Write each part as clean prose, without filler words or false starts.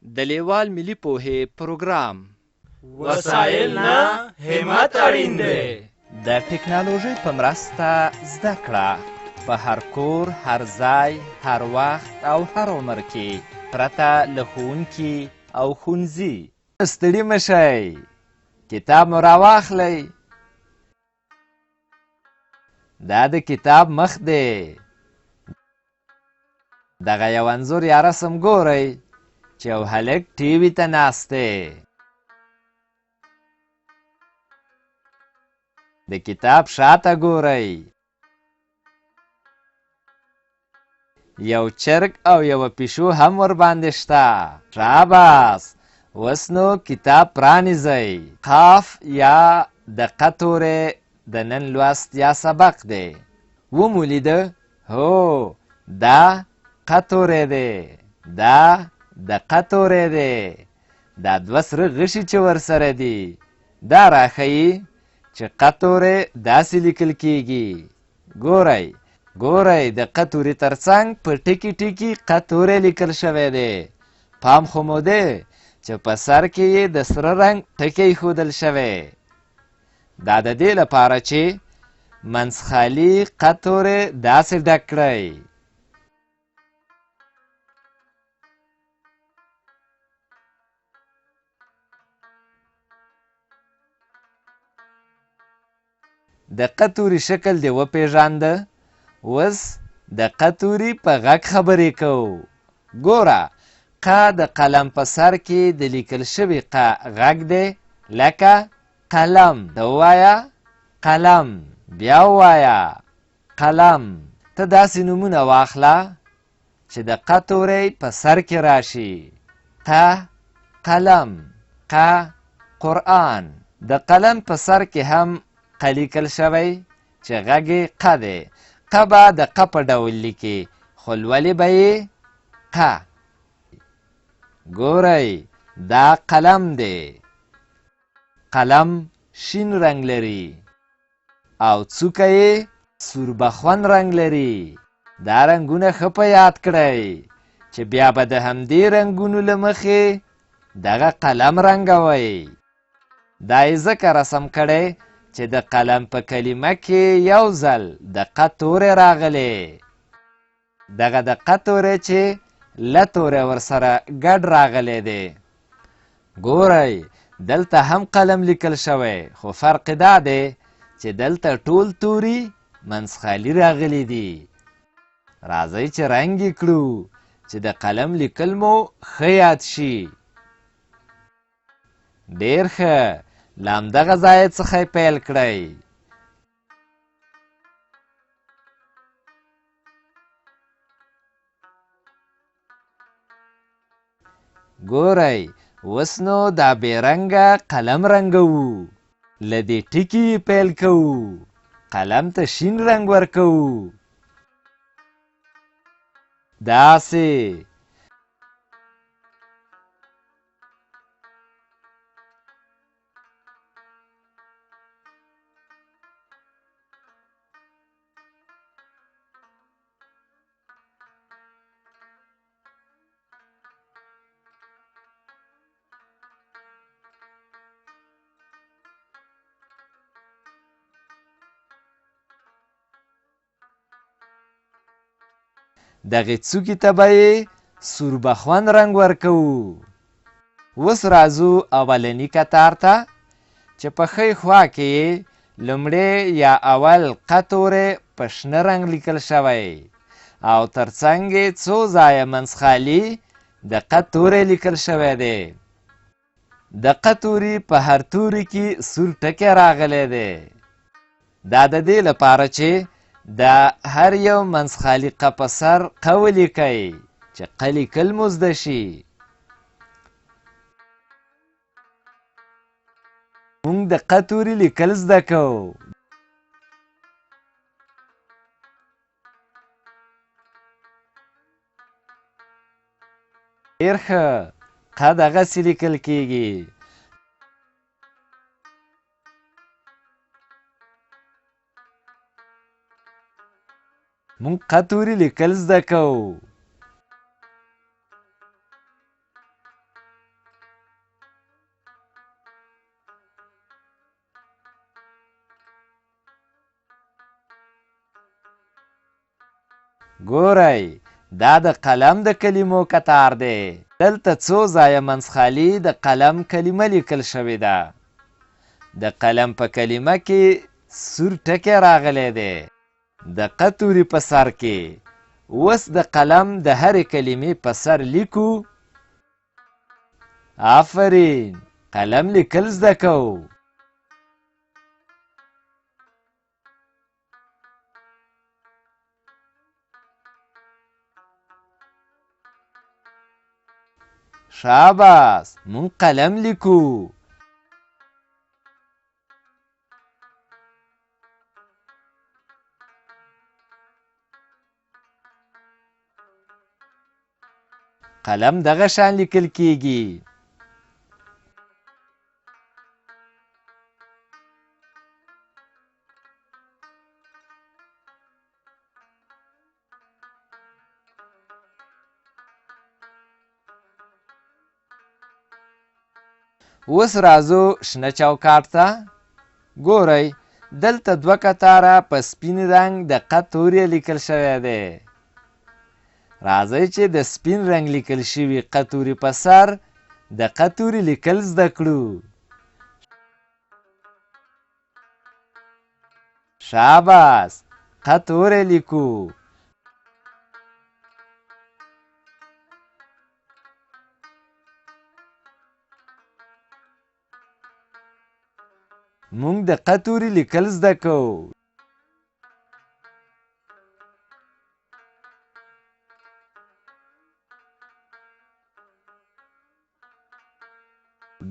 د لیوال ملي پوهې پروګرام وسایل نه همت اړین دی. د ټکنالوژۍ په مرسته زده کړه په هر کور، هر ځای، هر وخت او هر عمر کې پرته له ښوونکي او ښوونځي. ستړي مه شئ، کتاب مو راواخلئ. دا د کتاب مخ دی. دغه یو انځور یا رسم ګورئ چې یو هلک ټیوي ته ناست دی. د کتاب شاته ګورئ. یو چرګ او یوه پیشو هم ورباندې شته. شاباس، اوس نو کتاب پرانیزئ. قاف یا د ق توری د نن لوست یا سبق دی. ومو لیده؟ هو، دا ق توری دی. دا د ق توری دی. دا دوه سره غشي چې ورسره دي دا راښیي چې ق توری داسې لیکل کیږي. ګورئ د ق توري ترڅنګ په ټکي ټکي ق توری لیکل شوی دی. پام خو مو دی چې په سر کې یې د سره رنګ ټکی ایښودل شوی. دا د دې لپاره چې منځخالي ق توری داسې ډک کړئ. د ق توري شکل دې وپېژانده. اوس د ق توري په غږ خبرې کوو. ګوره، ق د قلم په سر کې د لیکل شوي ق غږ دی، لکه قلم. ته ووایه قلم، بیا ووایه قلم. ته داسې نومونه واخله چې د ق توری په سر کې راشي. ق قلم، ق قرآن. د قلم په سر کې هم ق لیکل شوی چې غږ یې ق دی. ق به د ق په ډول لیکي، خو لولې به یې ق. ګورئ، دا قلم دی. قلم شین رنګ لري او څوکه یې سوربخون رنګ لري. دا رنګونه ښه په یاد کړئ چې بیا به د همدې رنګونو له مخې دغه قلم رنګوئ. دا یې ځکه رسم کړی چې د قلم په کلمه کې یو ځل د ق توری راغلی. دغه د ق توری چې ل توری ورسره ګډ راغلی دی. ګورئ، دلته هم قلم لیکل شوی، خو فرق دا دی چې دلته ټول توري منځخالي راغلي دي. راځئ چې رنګ یې کړو چې د قلم لیکل مو ښه یاد شي. ډېر ښه، له همدغه ځایه څخه پیل کړئ. ګورئ، اوس نو دا بې رنګه قلم رنګوو. له دې ټکي پیل کوو، قلم ته شین رنګ ورکوو. داسې. دغې څوکې ته به یې سوربخون رنګ ورکوو. اوس راځو اولني کتار ته چې په ښۍ خوا کې یې لومړی یا اول ق توری په شنه رنګ لیکل شوی او ترڅنګ یې څو ځایه منځخالي د ق توری لیکل شوی دی. د ق توري په هر توري کې سور ټکی راغلی دی. دا د دې لپاره چې د هر یو منځخالي ق په سر ق ولیکئ چې ق لیکل مو زده شي. موږ د ق توري لیکل زده کوو. ډېر ښه، ق دغسې لیکل کیږي. موږ ق توري لیکل زده کوو. ګورئ دا د قلم د کلمو کتار دی. دلته څو ځایه منځخالي د قلم کلمه لیکل شوې ده. د قلم په کلمه کې سور ټکی راغلی دی د ق توري په سر کې. اوس د قلم د هرې کلمې په سر لیکو. آفرین، قلم لیکل زده کوو. شاباس، مونږ قلم لیکو. قلم دغه شان لیکل کیږي. اوس راځو شنه چوکاټ ته. ګورئ دلته دوه کتاره په سپین رنګ د ق توري لیکل شوی دی. راځئ چې د سپین رنګ لیکل شوي ق توري په سر د ق توري لیکل زده کړو. شاباس، ق توری لیکو. مونږ د ق توري لیکل زده کوو.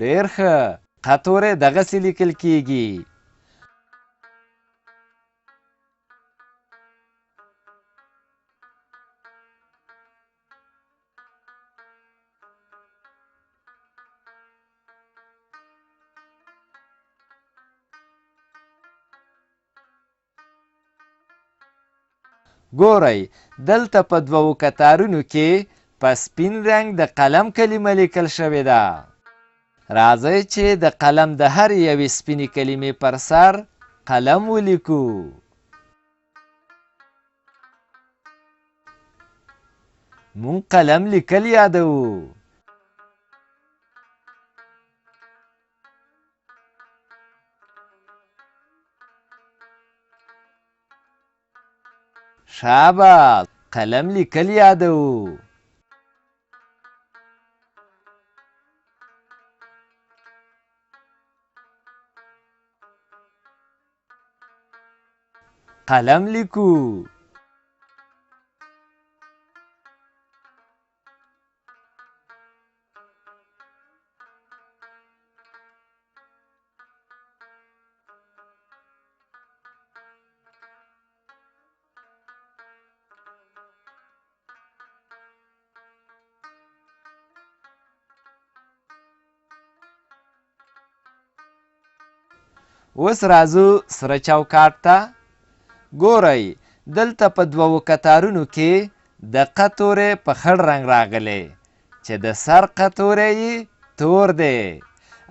ډېر ښه، ق توری دغسې لیکل کیږي. ګورئ دلته په دوو کتارونو کې په سپین رنګ د قلم کلمه لیکل شوې ده. راځئ چې د قلم د هر یوې سپینې کلمې پر سر قلم ولیکو. مونږ قلم لیکل یادوو. شاباس، قلم لیکل یادوو. قلم لیکو. اوس راځو سره چوکاټ ته. ګورئ دلته په دوو کتارونو کې د ق توری په خړ رنګ راغلی چې د سر ق توری یې تور دی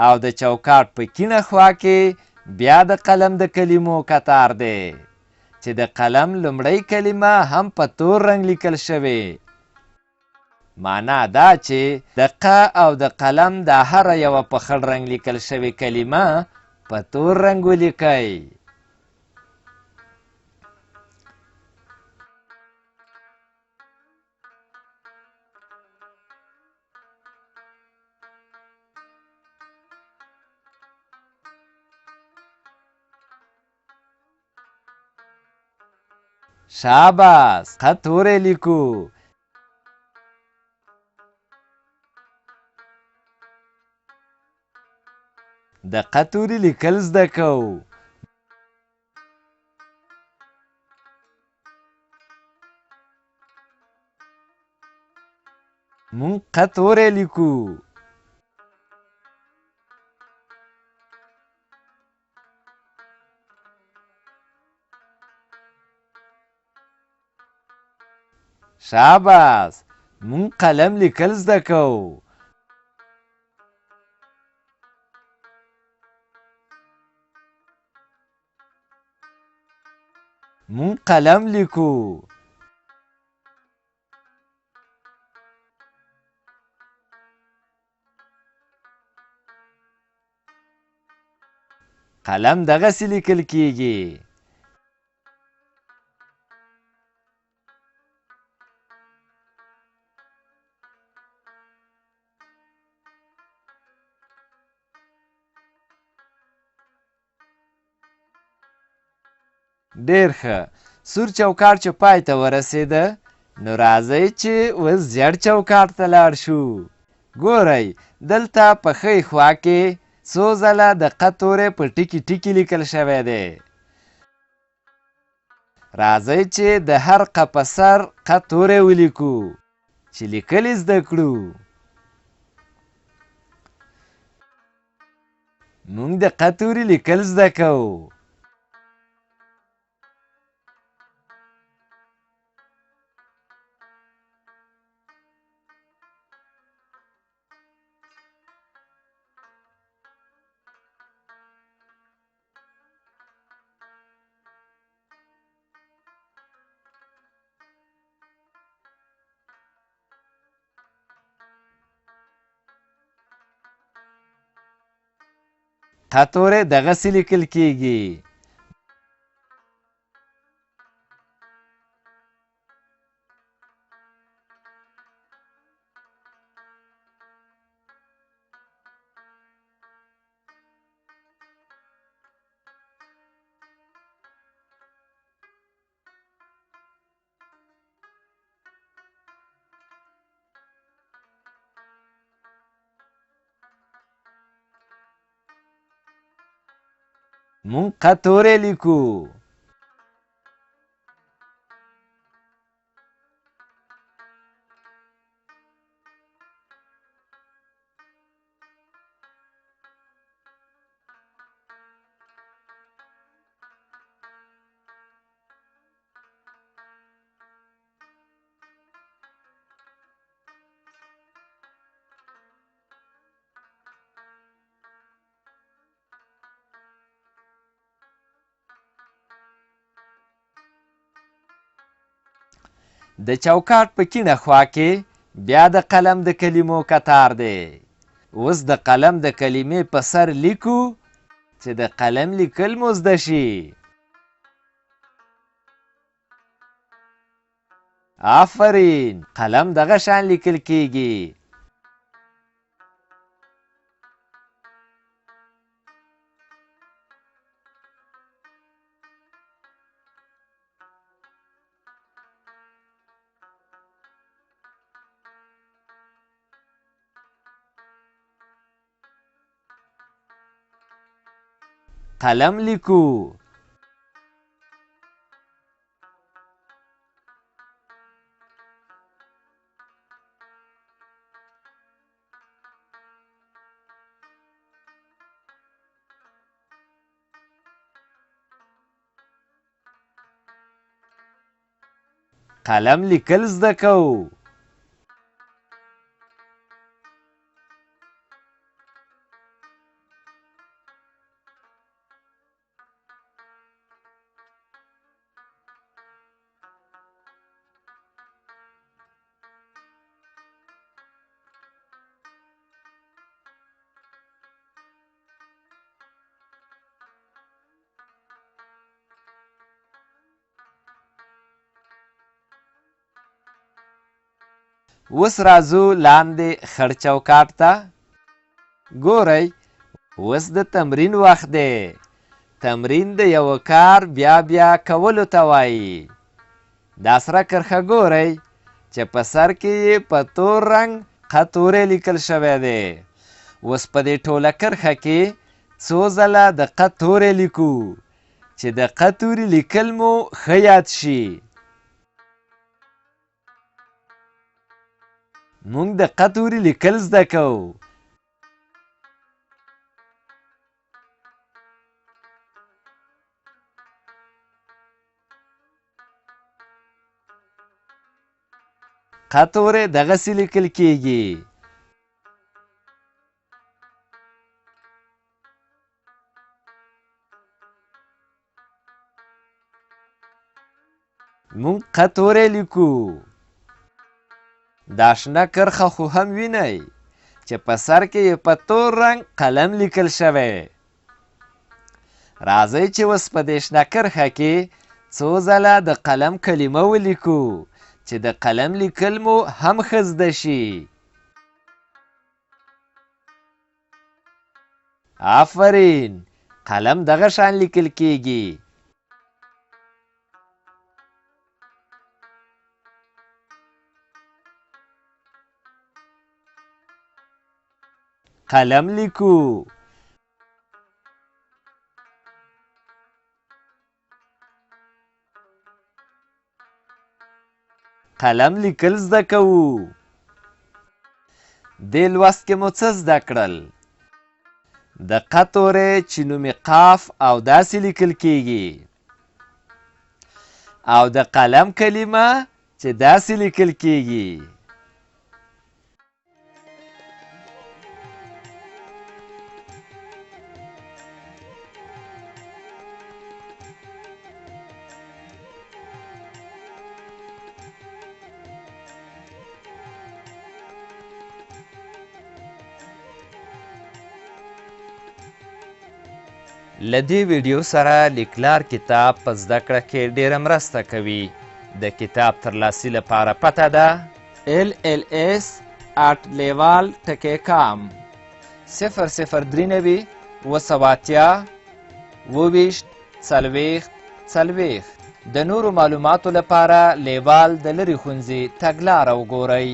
او د چوکاټ په کیڼه خوا کې بیا د قلم د کلمو کتار دی چې د قلم لومړۍ کلمه هم په تور رنګ لیکل شوې. معنا دا چې د ق او د قلم دا هره یوه په خړ رنګ لیکل شوې کلمه په تور رنګ ولیکئ. شاباس، ق توری لیکو. د ق توري لیکل زده کوو. مونږ ق توری لیکو. شاباس، مونږ قلم لیکل زده کوو. مونږ قلم لیکو. قلم دغسې لیکل کیږي. ډیر ښه. سور چوکاټ چې پای ته ورسېده، نو راځئ چې اوس زیړ چوکاټ ته لاړ شو. ګورئ دلته په ښۍ خوا کې څو ځله د ق توری په ټکي ټکي لیکل شوی دی. راځئ چې د هر ق په سر ق توری ولیکو چې لیکل یې زده کړو. موږ د ق توري لیکل زده کوو. ق توری دغسې لیکل کیږي. مونږ ق توری لیکو. د چوکاټ په کیڼه خوا کې بیا د قلم د کلمو کتار دی. اوس د قلم د کلمې په سر لیکو چې د قلم لیکل مو زده شي. آفرین، قلم دغه شان لیکل کیږي. قلم لیکو. قلم لیکل زده کوو. اوس راځو لاندې خړ چوکاټ ته. ګورئ اوس د تمرین وخت دی. تمرین د یوه کار بیا بیا کولو ته وایي. دا سره کرښه ګورئ چې په سر کې یې په تور رنګ ق توری لیکل شوی دی. اوس په دې ټوله کرښه کې څو ځله د ق توری لیکو چې د ق توري لیکل مو ښه یاد شي. موږ د ق توري لیکل زده کوو. ق توری دغسې لیکل کیږي. موږ ق توری لیکو. دا شنه کرښه خو هم وینئ چې په سر کې یې په تور رنګ قلم لیکل شوی. راځئ چې اوس په دې شنه کرښه کې څو ځله د قلم کلمه ولیکو چې د قلم لیکل مو هم ښه زده شي. آفرین، قلم دغه شان لیکل کیږي. قلم لیکو. قلم لیکل زده کوو. دې لوست کې مو څه زده کړل؟ د ق تورې چې نوم قاف او داسې لیکل کیږي، او د قلم کلمه چې داسې لیکل کیږي. له دې ویډیو سره لیکلار کتاب په زده کړه کې ډېره مرسته کوي. د کتاب ترلاسي لپاره پته ده LLS@leval.com 003 280 24 40. د نورو معلوماتو لپاره لیوال د لرې ښوونځي تګلاره وګورئ.